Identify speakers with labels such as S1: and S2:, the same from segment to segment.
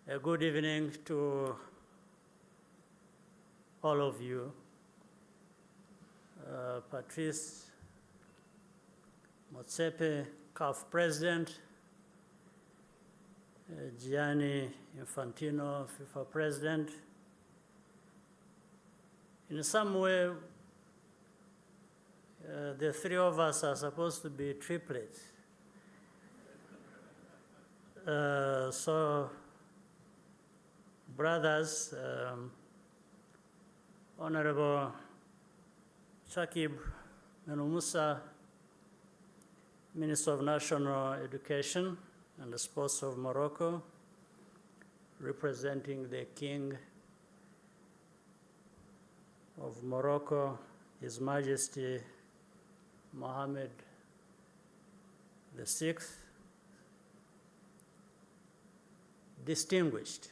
S1: A good evening to all of you. Patrice Motsepe, CAF President, Gianni Infantino, FIFA President. In some way, the three of us are supposed to be triplets. So, brothers, Honorable Shakib Menumusa, Minister of National Education and Sports of Morocco, representing the King of Morocco, His Majesty Mohammed VI, distinguished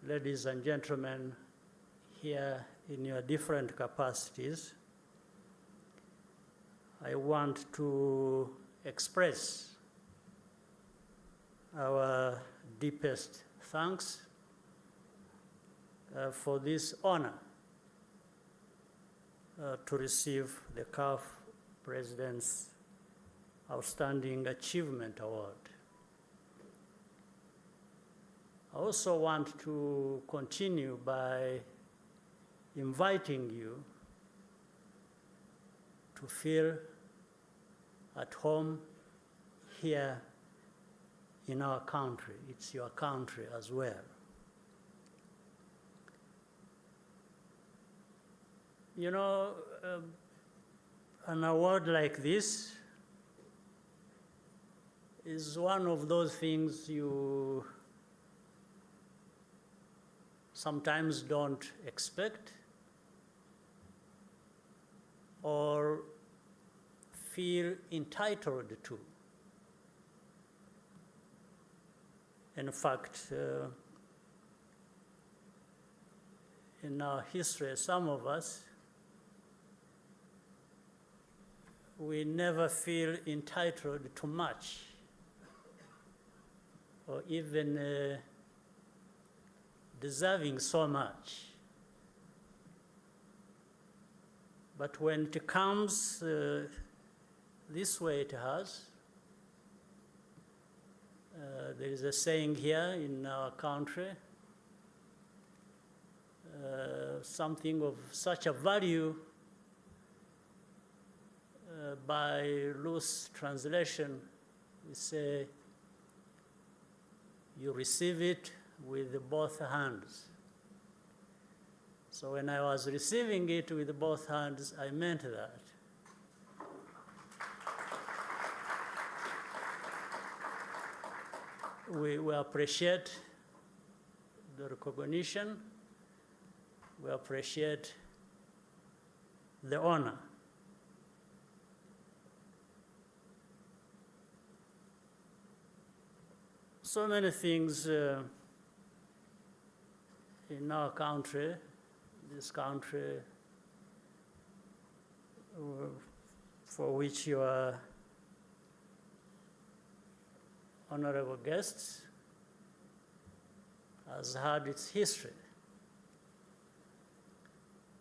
S1: ladies and gentlemen here in your different capacities, I want to express our deepest thanks for this honor to receive the CAF President's Outstanding Achievement Award. I also want to continue by inviting you to feel at home here in our country. It's your country as well. You know, an award like this is one of those things you sometimes don't expect or feel entitled to. In fact, in our history, some of us, we never feel entitled to much or even deserving so much. But when it comes this way it has, there is a saying here in our country, something of such a value, by loose translation, we say, you receive it with both hands. So when I was receiving it with both hands, I meant that. We appreciate the recognition, we appreciate the honor. So many things in our country, this country for which you are honorable guests, has had its history,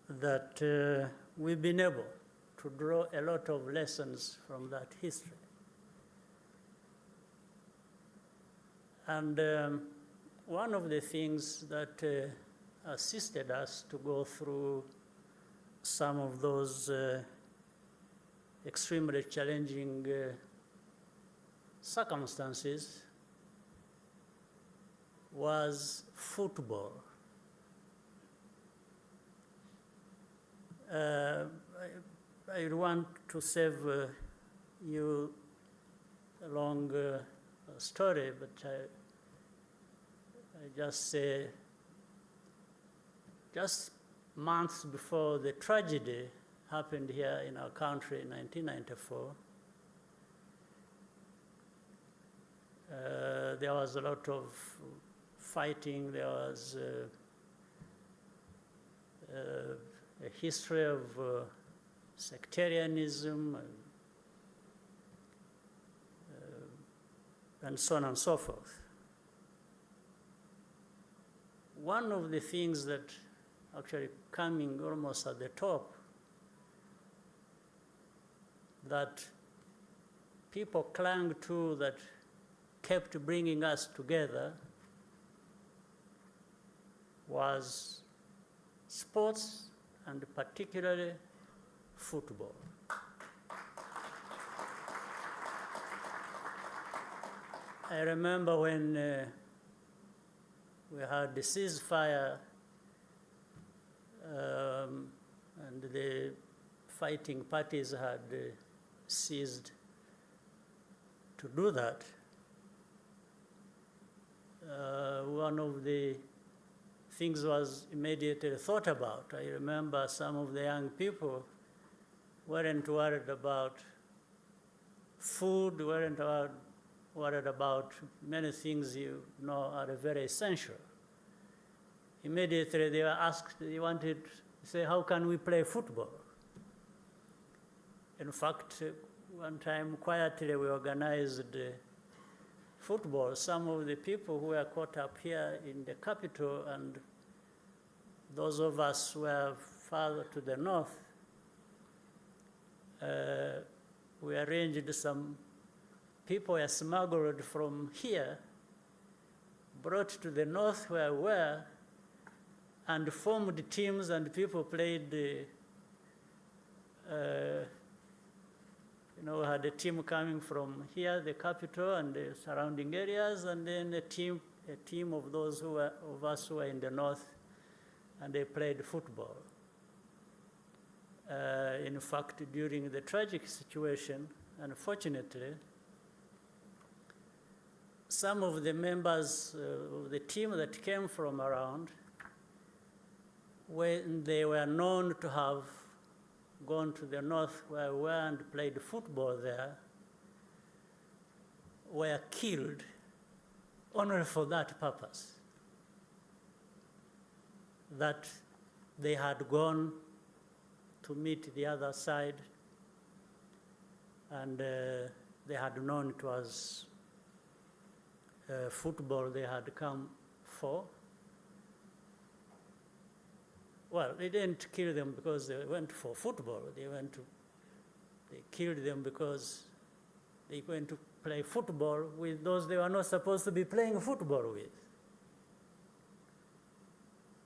S1: that we've been able to draw a lot of lessons from that history. And one of the things that assisted us to go through some of those extremely challenging circumstances was football. I want to save you a long story, but I just say, just months before the tragedy happened here in our country in 1994, there was a lot of fighting, there was a history of sectarianism, and so on and so forth. One of the things that actually coming almost at the top that people clung to, that kept bringing us together, was sports, and particularly football. I remember when we had the ceasefire and the fighting parties had ceased to do that. One of the things was immediately thought about. I remember some of the young people weren't worried about food, weren't worried about many things you know are very essential. Immediately they were asked, they wanted to say, how can we play football? In fact, one time quietly we organized football. Some of the people who were caught up here in the capital and those of us who were farther to the north, we arranged some people were smuggled from here, brought to the north where we were, and formed teams, and people played, had a team coming from here, the capital, and the surrounding areas, and then a team of those of us who were in the north, and they played football. In fact, during the tragic situation, unfortunately, some of the members of the team that came from around, when they were known to have gone to the north where we were and played football there, were killed only for that purpose, that they had gone to meet the other side, and they had known it was football they had come for. Well, they didn't kill them because they went for football. They killed them because they went to play football with those they were not supposed to be playing football with.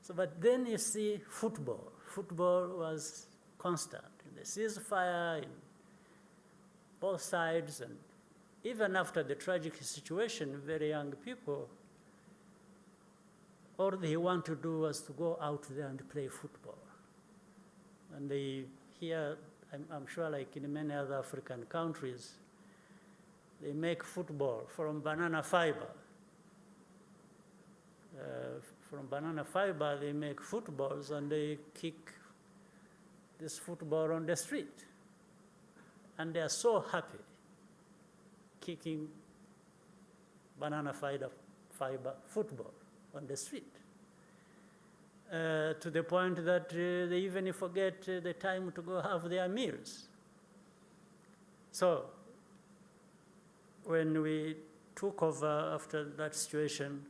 S1: So, but then you see football. Football was constant in the ceasefire, in both sides, and even after the tragic situation, very young people, all they want to do was to go out there and play football. And here, I'm sure like in many other African countries, they make football from banana fiber. From banana fiber, they make footballs, and they kick this football on the street. And they are so happy kicking banana fiber football on the street, to the point that they even forget the time to go have their meals. So when we took over after that situation,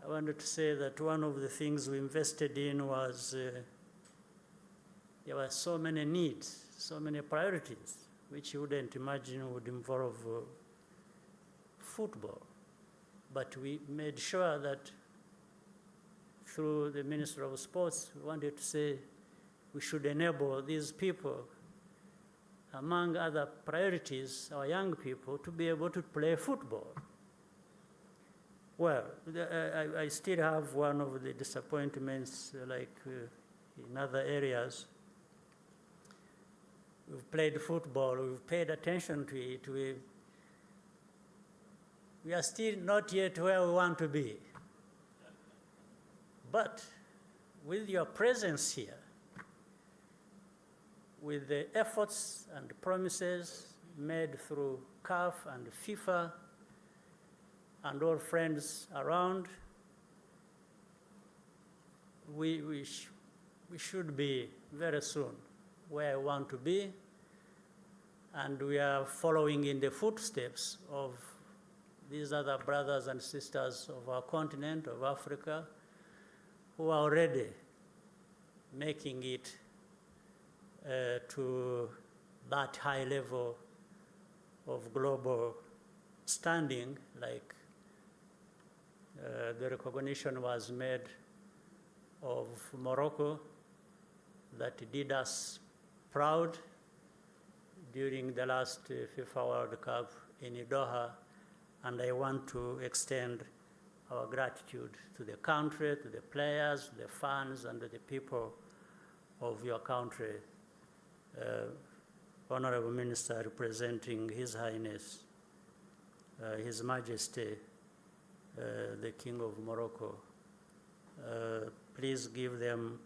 S1: I wanted to say that one of the things we invested in was there were so many needs, so many priorities, which you wouldn't imagine would involve football. But we made sure that through the Minister of Sports, we wanted to say we should enable these people, among other priorities, our young people, to be able to play football. Well, I still have one of the disappointments, like in other areas. We've played football, we've paid attention to it, we are still not yet where we want to be. But with your presence here, with the efforts and promises made through CAF and FIFA and all friends around, we should be very soon where we want to be, and we are following in the footsteps of these other brothers and sisters of our continent, of Africa, who are already making it to that high level of global standing, like the recognition was made of Morocco that did us proud during the last FIFA World Cup in Doha, and I want to extend our gratitude to the country, to the players, the fans, and the people of your country. Honorable Minister representing His Highness, His Majesty, the King of Morocco. Please give them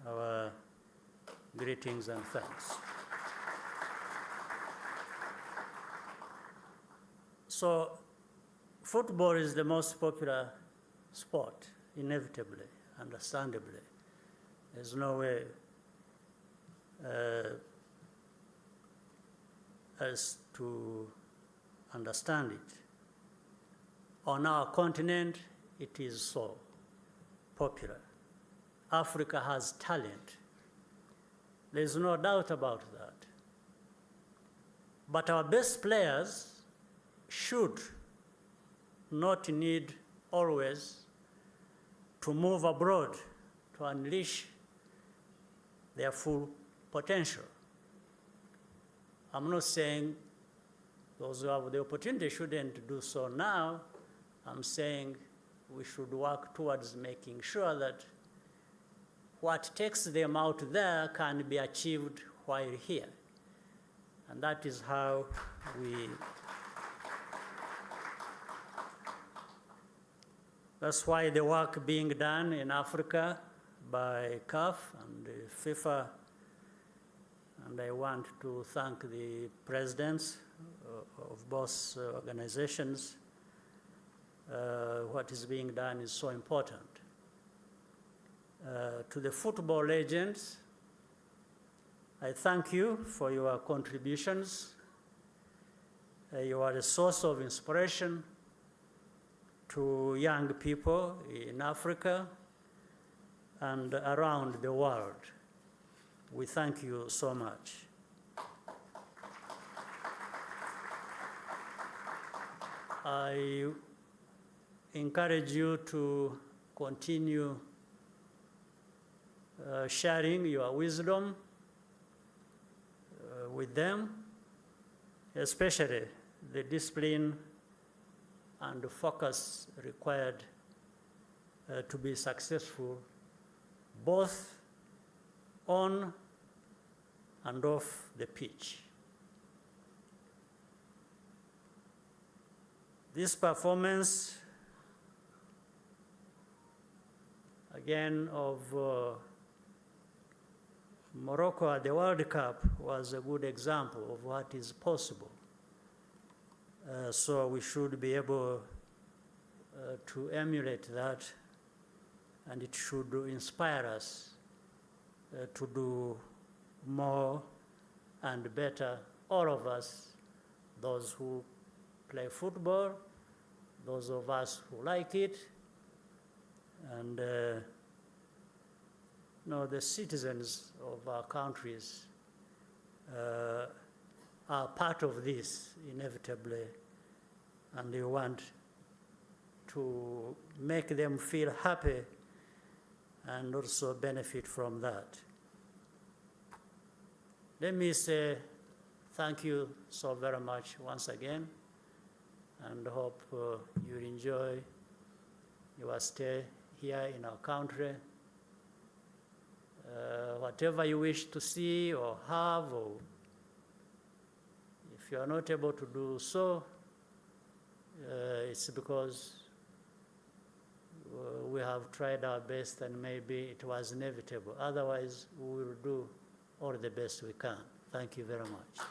S1: our greetings and thanks. So, football is the most popular sport, inevitably, understandably. There's no way else to understand it. On our continent, it is so popular. Africa has talent. There's no doubt about that. But our best players should not need always to move abroad to unleash their full potential. I'm not saying those who have the opportunity shouldn't do so now. I'm saying we should work towards making sure that what takes them out there can be achieved while here. And that is how that's why the work being done in Africa by CAF and FIFA, and I want to thank the presidents of both organizations. What is being done is so important. To the football legends, I thank you for your contributions. You are a source of inspiration to young people in Africa and around the world. We thank you so much. I encourage you to continue sharing your wisdom with them, especially the discipline and the focus required to be successful both on and off the pitch. This performance, again, of Morocco at the World Cup was a good example of what is possible. So we should be able to emulate that, and it should inspire us to do more and better, all of us, those who play football, those of us who like it, and the citizens of our countries are part of this inevitably, and we want to make them feel happy and also benefit from that. Let me say thank you so very much once again, and hope you enjoy your stay here in our country. Whatever you wish to see or have, or if you are not able to do so, it's because we have tried our best and maybe it was inevitable. Otherwise, we will do all the best we can. Thank you very much.